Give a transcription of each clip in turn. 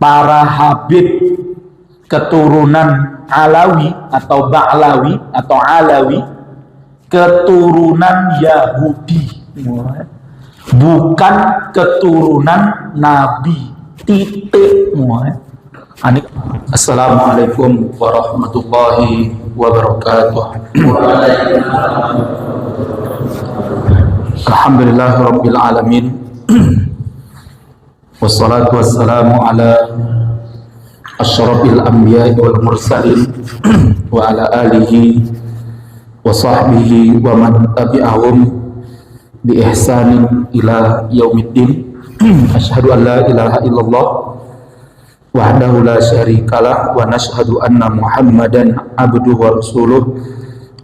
para Habib keturunan Alawi atau Ba'lawi atau Alawi, keturunan Yahudi, bukan keturunan Nabi. Titik. Assalamualaikum warahmatullahi wabarakatuh. Alhamdulillahirabbil alamin. Wassalatu wassalamu ala asyrafil anbiya'i wal mursalin wa ala alihi wa sahbihi wa man tabi'ahum bi ihsanin ila yaumiddin. Asyhadu an la ilaha illallah wahdahu la syarikalah wa nashhadu anna Muhammadan abduhu wa rasuluh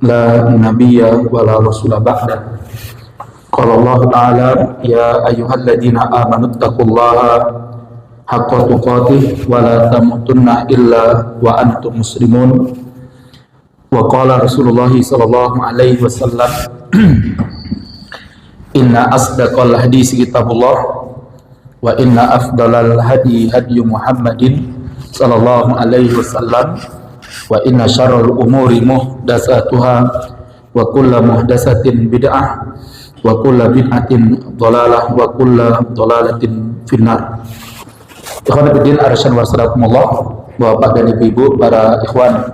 la nabiyya wa la rasula ba'da. Qala Allah ta'ala ya ayyuhalladzina amanu taqullaha haqqa tuqatih wa la tamutunna illa wa antum muslimun. Wa qala Rasulullah sallallahu alaihi wasallam inna asdaqal hadis kitabullah wa inna afdalal hadi hadi Muhammadin sallallahu alaihi wasallam wa inna syarrul umuri muhdatsatuha wa kullu muhdatsatin bid'ah wa kullu bid'atin dhalalah wa kullu dhalalatin finnar. Ikhwan fillah arsyad wa salakumullah, Bapak dan Ibu, para ikhwan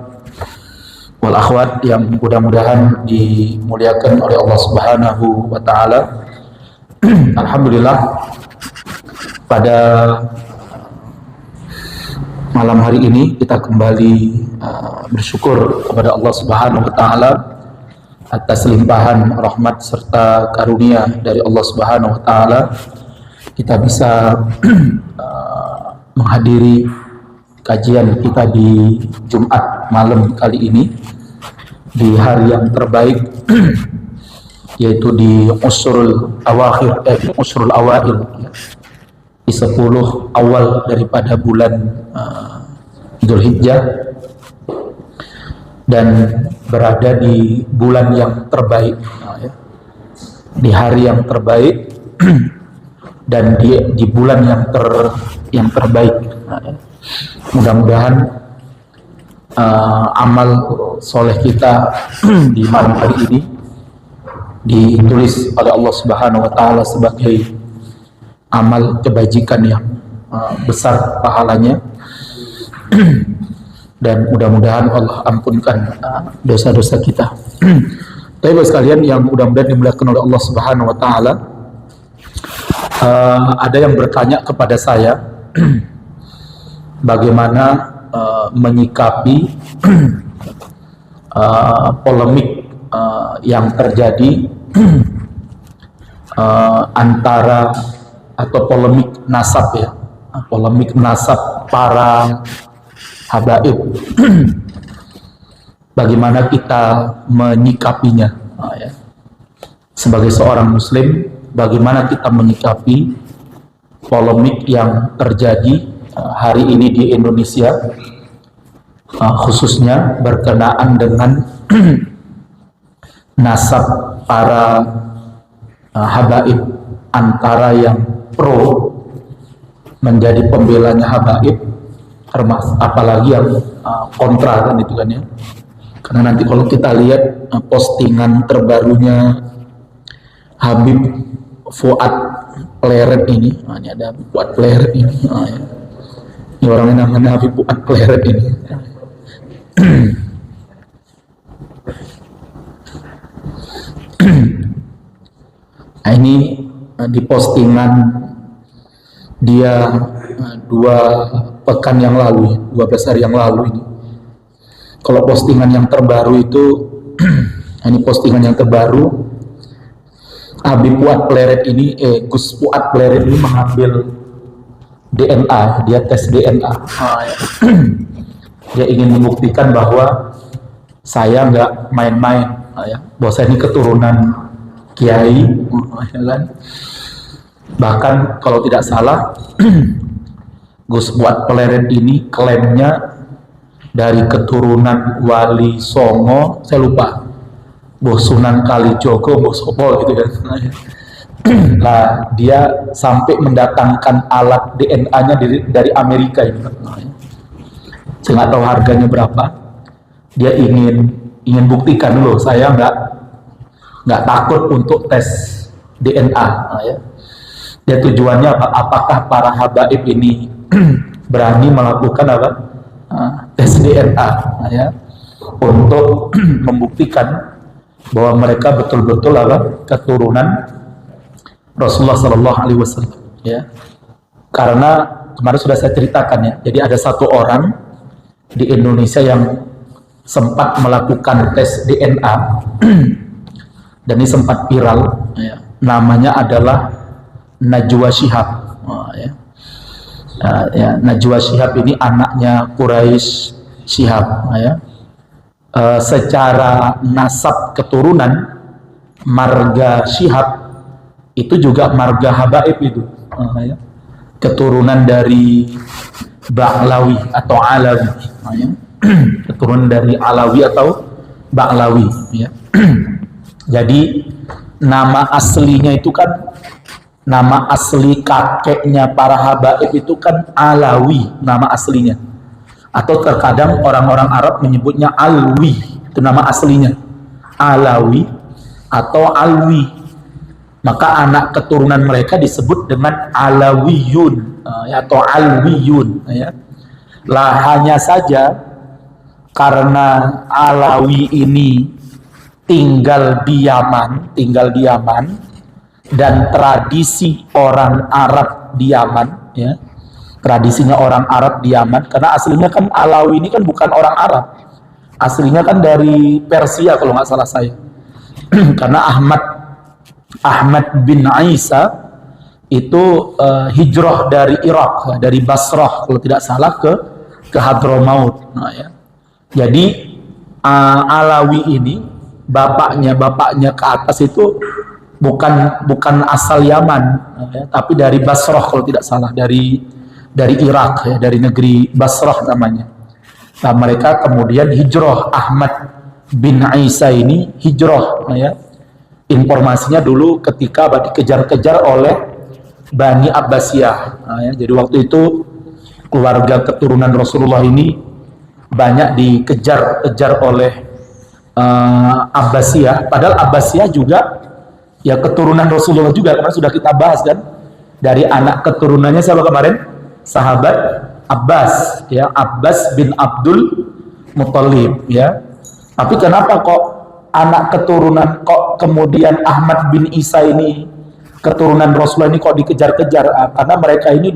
wal akhwat yang mudah-mudahan dimuliakan oleh Allah Subhanahu wa taala. Alhamdulillah, pada malam hari ini kita kembali bersyukur kepada Allah Subhanahu wa taala atas limpahan rahmat serta karunia dari Allah Subhanahu wa taala. Kita bisa menghadiri kajian kita di Jumat malam kali ini di hari yang terbaik, yaitu di usrul awakhir, usrul awail, di 10 awal daripada bulan Dzulhijjah, dan berada di bulan yang terbaik, di hari yang terbaik dan di bulan yang terbaik. Mudah-mudahan amal soleh kita di malam hari ini ditulis oleh Allah Subhanahu wa taala sebagai amal kebajikan yang besar pahalanya, dan mudah-mudahan Allah ampunkan dosa-dosa kita. Tapi bagi sekalian yang mudah-mudahan dimuliakan oleh Allah Subhanahu wa taala, ada yang bertanya kepada saya bagaimana menyikapi polemik yang terjadi antara, atau polemik nasab, polemik nasab para habaib. Bagaimana kita menyikapinya, sebagai seorang muslim, bagaimana kita menyikapi polemik yang terjadi hari ini di Indonesia, khususnya berkenaan dengan nasab para habaib, antara yang pro menjadi pembelanya habaib, apalagi yang kontra, kan itu kan ya. Karena nanti kalau kita lihat postingan terbarunya Habib Fuad Pleret ini, ini ada Habib Fuad Pleret ini, ini orangnya namanya Habib Fuad Pleret ini. Nah, ini di postingan dia 2 pekan yang lalu, 12 hari yang lalu ini. Kalau postingan yang terbaru itu ini postingan yang terbaru, Habib Fuad Pleret ini, Gus Fuad Pleret ini mengambil DNA, dia tes DNA. Dia ingin membuktikan bahwa saya nggak main-main, bahwa saya ini keturunan kiai, bahkan kalau tidak salah Gus Fuad Pleret ini klaimnya dari keturunan Wali Songo, saya lupa, Boh Sunan Kalijogo, Boh Sopo gitu kan. Lah dia sampai mendatangkan alat DNA-nya dari Amerika ini. Saya nggak tahu harganya berapa. Dia ingin buktikan dulu, saya nggak takut untuk tes DNA. Ya. Dia tujuannya apa? Apakah para habaib ini berani melakukan apa? Tes DNA, ya, untuk membuktikan bahwa mereka betul-betul apa? Keturunan Rasulullah Sallallahu Alaihi Wasallam. Ya. Karena kemarin sudah saya ceritakan ya. Jadi ada satu orang di Indonesia yang sempat melakukan tes DNA dan ini sempat viral. Ya. Namanya adalah Najwa Shihab. Ya. Ya, Najwa Shihab ini anaknya Quraisy Shihab. Ya. Secara nasab keturunan marga Shihab itu juga marga habaib itu, ya. Keturunan dari Ba'lawi atau Alawi, ya. Keturunan dari Alawi atau Ba'lawi, ya. Jadi nama aslinya itu kan, nama asli kakeknya para habaib itu kan Alawi, nama aslinya. Atau terkadang orang-orang Arab menyebutnya Alwi, itu nama aslinya, Alawi atau Alwi. Maka anak keturunan mereka disebut dengan Alawiyun, atau Alwiyun, ya. Lah hanya saja karena Alawi ini tinggal di Yaman dan tradisi orang Arab di Yaman, ya. Tradisinya orang Arab di Yaman, karena aslinya kan Alawi ini kan bukan orang Arab, aslinya kan dari Persia kalau nggak salah saya. Karena Ahmad bin Isa itu hijrah dari Irak, dari Basrah kalau tidak salah ke Hadramaut. Nah, ya. Jadi Alawi ini bapaknya ke atas itu bukan asal Yaman, ya, tapi dari Basrah kalau tidak salah, dari Irak, ya, dari negeri Basrah namanya. Nah, mereka kemudian hijrah. Ahmad bin Isa ini hijrah, ya. Informasinya dulu ketika dikejar-kejar oleh Bani Abbasiyah. Nah, ya, jadi waktu itu keluarga keturunan Rasulullah ini banyak dikejar-kejar oleh Abbasiyah. Padahal Abbasiyah juga ya keturunan Rasulullah juga, karena sudah kita bahas kan, dari anak keturunannya siapa kemarin? Sahabat Abbas, ya, Abbas bin Abdul Muthalib, ya. Tapi kenapa kok anak keturunan, kok kemudian Ahmad bin Isa ini keturunan Rasulullah ini kok dikejar-kejar? Karena mereka ini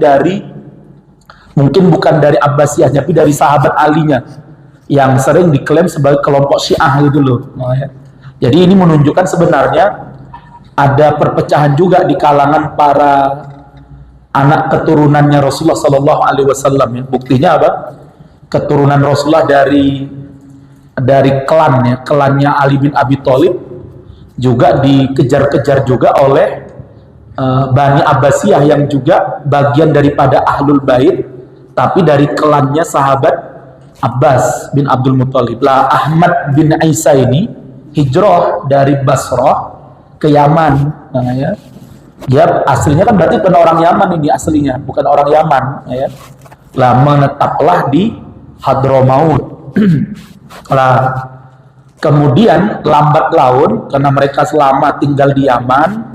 mungkin bukan dari Abbasiyah, tapi dari sahabat alinya yang sering diklaim sebagai kelompok Syiah gitu loh. Ya. Jadi ini menunjukkan sebenarnya ada perpecahan juga di kalangan para anak keturunannya Rasulullah Sallallahu Alaihi Wasallam. Ya. Buktinya apa? Keturunan Rasulullah dari klannya Ali bin Abi Thalib juga dikejar-kejar juga oleh Bani Abbasiyah yang juga bagian daripada Ahlul Bait, tapi dari klannya sahabat Abbas bin Abdul Muthalib. Lah Ahmad bin Isa ini hijrah dari Basrah ke Yaman. Nah, ya. Dia aslinya kan berarti bukan orang Yaman ini, aslinya bukan orang Yaman, ya. Lah menetaplah di Hadramaut. Lah kemudian lambat laun, karena mereka selama tinggal di Yaman,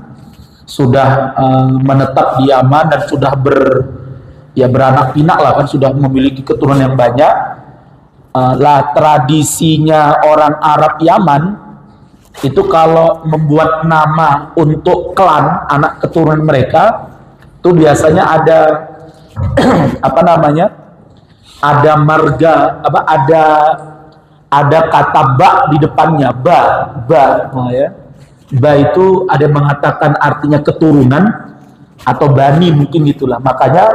sudah menetap di Yaman dan sudah beranak pinak lah kan, sudah memiliki keturunan yang banyak. Lah tradisinya orang Arab Yaman itu kalau membuat nama untuk klan anak keturunan mereka itu biasanya ada apa namanya, ada marga, ada kata ba di depannya, ba, ya. Ba itu ada mengatakan artinya keturunan atau bani mungkin gitulah. Makanya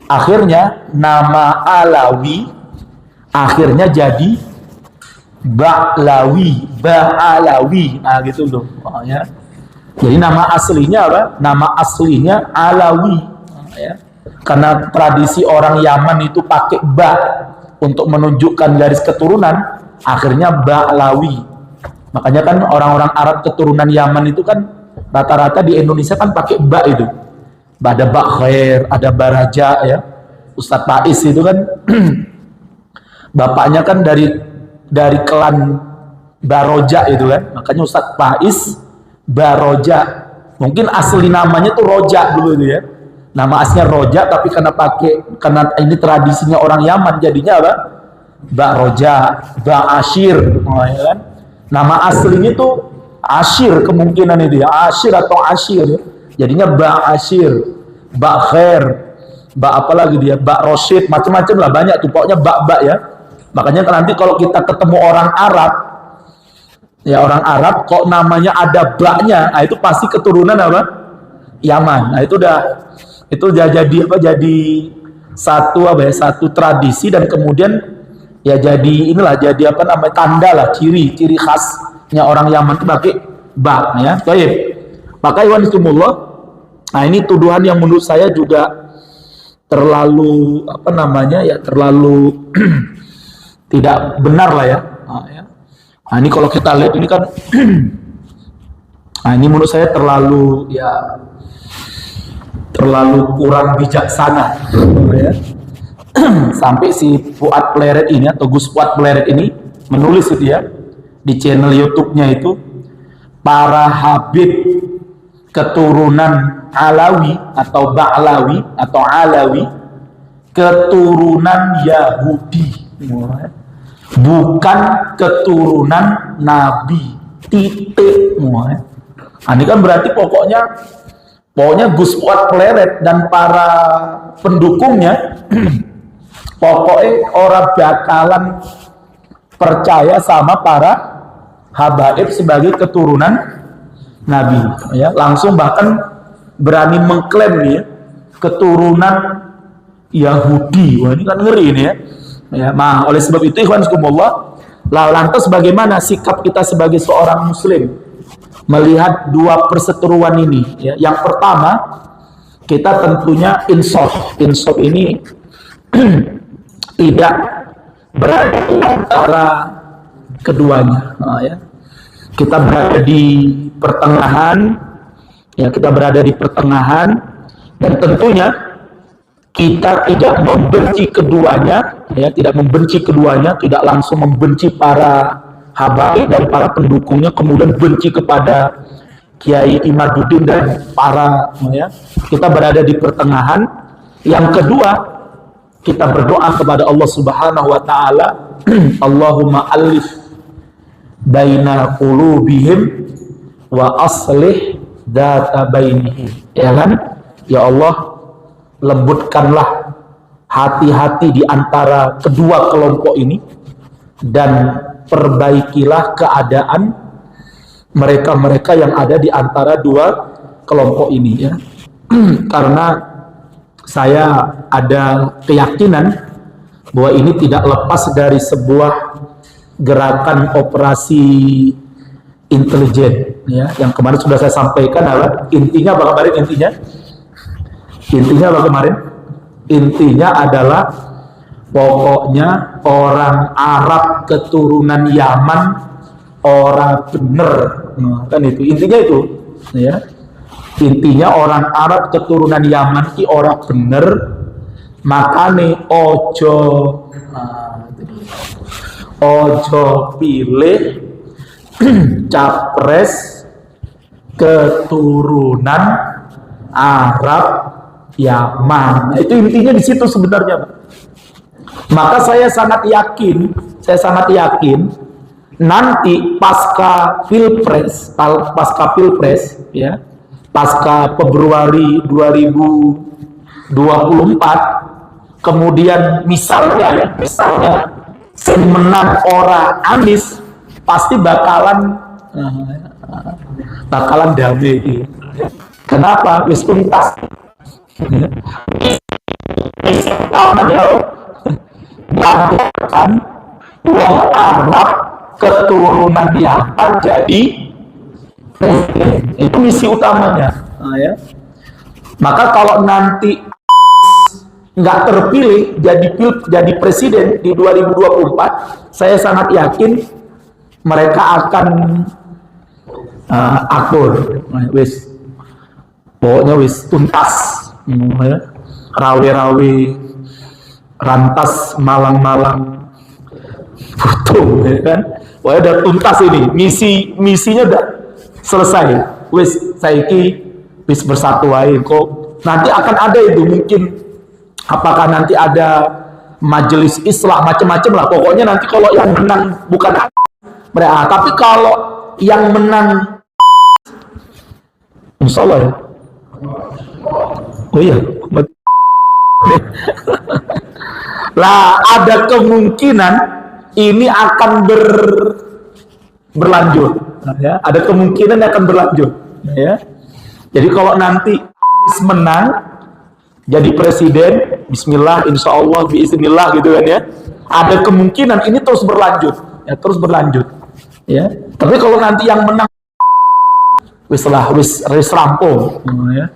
akhirnya nama Alawi akhirnya jadi Ba'lawi, Ba'alawi, nah gitu loh. Ya. Jadi nama aslinya apa? Nama aslinya Alawi, ya. Karena tradisi orang Yaman itu pakai ba untuk menunjukkan garis keturunan, akhirnya Ba'lawi. Makanya kan orang-orang Arab keturunan Yaman itu kan rata-rata di Indonesia kan pakai ba itu. Ada Ba Khair, ada Baraja ya. Ustadz Faiz itu kan bapaknya kan dari klan Baroja itu kan. Makanya Ustadz Faiz Baroja. Mungkin asli namanya tuh Roja dulu itu ya. Nama aslinya Roja, tapi karena ini tradisinya orang Yaman jadinya apa? Ba Roja, Ba Ashir, ya kan? Nama aslinya tuh Ashir kemungkinan itu ya, Ashir atau Ashir ya. Jadinya Ba Ashir, Ba Khair, Ba apa lagi dia, Ba Roshid, macam-macam lah banyak tuh pokoknya ba ya. Makanya nanti kalau kita ketemu orang Arab, ya orang Arab kok namanya ada ba-nya, nah itu pasti keturunan apa? Yaman. Nah itu udah jadi apa? Jadi satu apa ya? Satu tradisi dan kemudian ya jadi apa namanya tanda lah, ciri khasnya orang Yaman itu pakai ba ya. Baik. Maka ikhwanillah, nah ini tuduhan yang menurut saya juga terlalu apa namanya ya, terlalu tidak benar lah ya. Nah ini kalau kita lihat ini kan nah ini menurut saya terlalu kurang bijaksana ya. Sampai si Fuad Pleret ini atau Gus Fuad Pleret ini menulis itu ya di channel YouTube-nya itu, para Habib keturunan Alawi atau Ba'lawi atau Alawi keturunan Yahudi, bukan keturunan Nabi, titik. Nah, ini kan berarti pokoknya Gus Fuad Pleret dan para pendukungnya pokoknya orang bakalan percaya sama para habaib sebagai keturunan Nabi ya, langsung bahkan berani mengklaim nih ya, keturunan Yahudi. Wah ini kan ngeri ini ya. Nah, oleh sebab itu ikhwanullah, lantas bagaimana sikap kita sebagai seorang muslim melihat dua perseteruan ini ya? Yang pertama, kita tentunya insaf ini tidak berada di antara keduanya ya. Kita berada di pertengahan ya, kita berada di pertengahan, dan tentunya kita tidak membenci keduanya ya, tidak membenci keduanya, tidak langsung membenci para habaib dan para pendukungnya kemudian benci kepada Kiai Imaduddin dan para ya. Kita berada di pertengahan. Yang kedua, kita berdoa kepada Allah Subhanahu wa taala, Allahumma alif baina qulubihim wa aslih dzata bainihim. Ya kan? Ya Allah, lembutkanlah hati-hati di antara kedua kelompok ini dan perbaikilah keadaan mereka-mereka yang ada di antara dua kelompok ini ya. Karena saya ada keyakinan bahwa ini tidak lepas dari sebuah gerakan operasi intelijen ya, yang kemarin sudah saya sampaikan. Intinya apa kemarin? Intinya apa kemarin? Intinya adalah pokoknya orang Arab keturunan Yaman orang bener, kan itu intinya itu ya. Intinya orang Arab keturunan Yaman ki orang bener, makane ojo pilih capres keturunan Arab Yaman. Nah, itu intinya di situ sebenarnya, Pak. Maka saya sangat yakin nanti pasca pilpres ya, pasca Februari 2024, kemudian misalnya menang orang Anies, pasti bakalan damai. Kenapa? Wis tuntas. Bahkan orang Arab keturunan Yaman jadi presiden. Itu misi utamanya. Nah, ya. Maka kalau nanti nggak terpilih jadi presiden di 2024, saya sangat yakin mereka akan akur, wis pokoknya wis tuntas, ya. Rawe-rawe, rantas, malang-malang, butuh, ya kan? Pokoknya udah tuntas ini, misinya udah selesai, wis saiki wis bersatu aja. Kok nanti akan ada itu mungkin, apakah nanti ada majelis islah macam-macam lah. Pokoknya nanti kalau yang menang bukan mereka, tapi kalau yang menang, insya Allah ya. Oh iya, lah ada kemungkinan ini akan berlanjut, ya. Ada kemungkinan akan berlanjut, ya. Jadi kalau nanti Anies menang jadi presiden, Bismillah, Insya Allah, Bismillah gitu kan ya. Ada kemungkinan ini terus berlanjut, ya, terus berlanjut, ya. Tapi kalau nanti yang menang wis rampung, ya.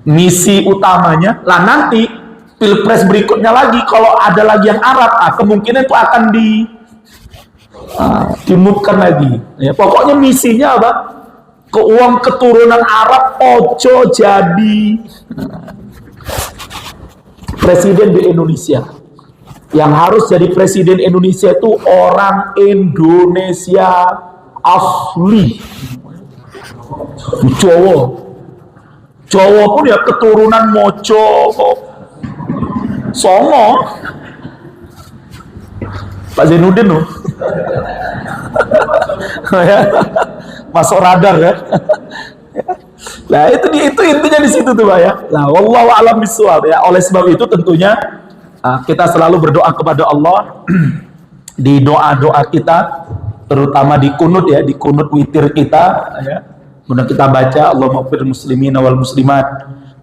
Misi utamanya lah nanti pilpres berikutnya lagi kalau ada lagi yang Arab, kemungkinan itu akan dimutkan lagi, ya. Pokoknya misinya apa? Keuang keturunan Arab ojo jadi presiden di Indonesia. Yang harus jadi presiden Indonesia itu orang Indonesia asli, Jawa pun ya keturunan Mojo, Songo, Pak Zainuddin loh. Ya, masuk radar ya. Nah itu intinya di situ tuh Pak ya. Nah wallahu a'lam bishawab ya. Oleh sebab itu tentunya kita selalu berdoa kepada Allah di doa-doa kita, terutama di kunut ya, di kunut witir kita ya. Kemudian kita baca Allahumma ighfir muslimina wal muslimat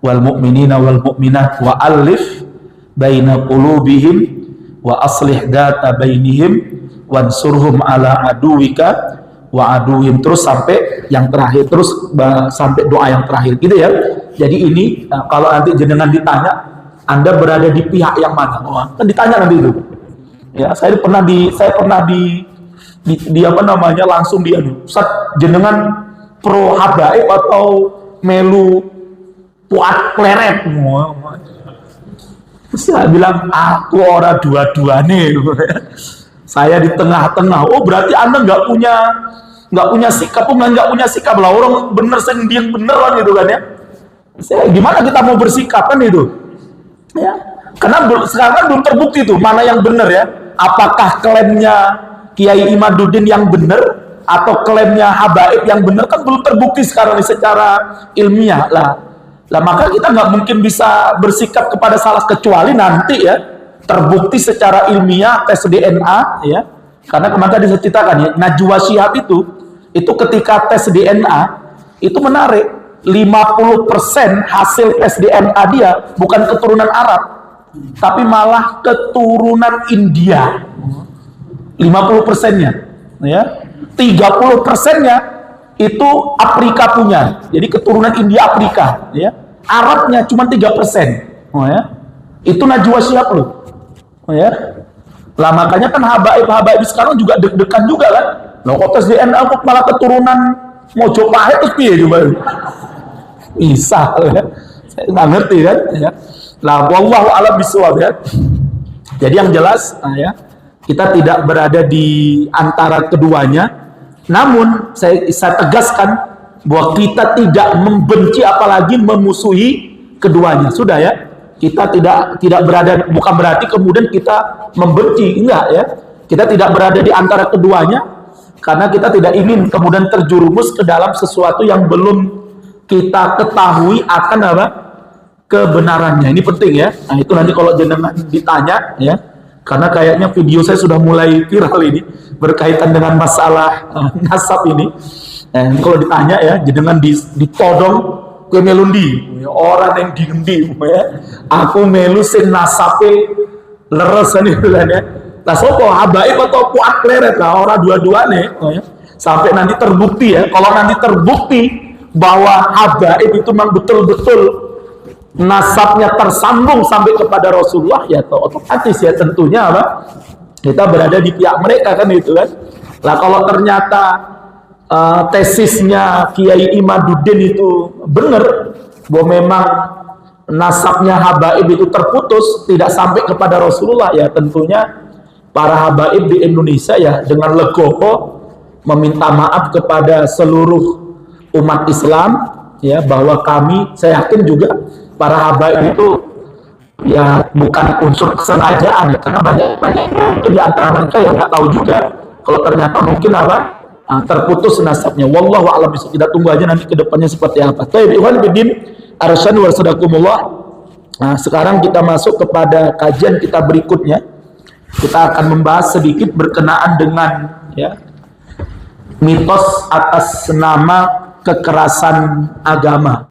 wal mu'minina wal mu'minat wa alif baina qulubihim wa aslih data bainihim wansurhum ala aduwika wa aduhim, terus sampai yang terakhir, terus sampai doa yang terakhir gitu ya. Jadi ini kalau nanti jenengan ditanya Anda berada di pihak yang mana, kan ditanya nanti itu ya. Saya pernah di apa namanya, langsung dia Ustaz, jenengan pro habaib atau melu puat kleret? Saya bilang aku orang dua-duanya. Saya di tengah-tengah. Oh berarti Anda nggak punya sikap, nggak punya sikap lah, orang bener sendiri beneran gitu kan ya. Gimana kita mau bersikap kan itu ya, karena sekarang belum terbukti tuh mana yang bener ya. Apakah klaimnya Kiai Imaduddin yang bener atau klaimnya habaib yang benar, kan belum terbukti sekarang secara ilmiah lah. Maka kita nggak mungkin bisa bersikap kepada salah kecuali nanti ya terbukti secara ilmiah, tes DNA ya. Karena kemarin tadi saya ceritakan ya, Najwa Shihab itu ketika tes DNA itu menarik, 50% hasil tes DNA dia bukan keturunan Arab tapi malah keturunan India. 50%-nya ya. 30%-nya itu Afrika punya, jadi keturunan India Afrika ya. Arabnya cuma 3%, ya. Itu Najwa Shihab loh, ya. Lah makanya kan habaib sekarang juga deg-degan juga kan. Loh kok tes DNA kok malah keturunan Mojopahit terus piye coba? Bisa ya. Saya nggak ngerti kan ya. Lah wallahu a'lam bishawab ya. Jadi yang jelas ya, kita tidak berada di antara keduanya. Namun saya tegaskan bahwa kita tidak membenci apalagi memusuhi keduanya. Sudah ya. Kita tidak berada, bukan berarti kemudian kita membenci, enggak ya. Kita tidak berada di antara keduanya karena kita tidak ingin kemudian terjerumus ke dalam sesuatu yang belum kita ketahui akan apa kebenarannya. Ini penting ya. Nah, itu nanti kalau jenengan ditanya ya. Karena kayaknya video saya sudah mulai viral ini berkaitan dengan masalah nasab ini. Kalau ditanya ya, jenengan ditodong ke melundi, orang yang diendi, ya. Aku melu sing nasabe leres ini ya. Lah sopo habaib atau puak kleret lah, orang dua-duanya, ya. Sampai nanti terbukti ya. Kalau nanti terbukti bahwa habaib itu memang betul-betul nasabnya tersambung sampai kepada Rasulullah, ya otomatis ya tentunya apa, kita berada di pihak mereka kan itu kan. Lah kalau ternyata tesisnya Kiai Imaduddin itu benar, bahwa memang nasabnya habaib itu terputus, tidak sampai kepada Rasulullah, ya tentunya para habaib di Indonesia ya dengan legowo meminta maaf kepada seluruh umat Islam, ya, bahwa kami, saya yakin juga para habaib itu ya bukan unsur kesengajaan, ya, karena banyak itu di antara mereka yang nggak tahu juga kalau ternyata mungkin terputus nasabnya. Wallahu a'lam bishawab. Kita tunggu aja nanti kedepannya seperti apa. Baik, ikhwan fillah, arsyad wa sadakumullah. Nah, sekarang kita masuk kepada kajian kita berikutnya. Kita akan membahas sedikit berkenaan dengan, ya, mitos atas nama kekerasan agama.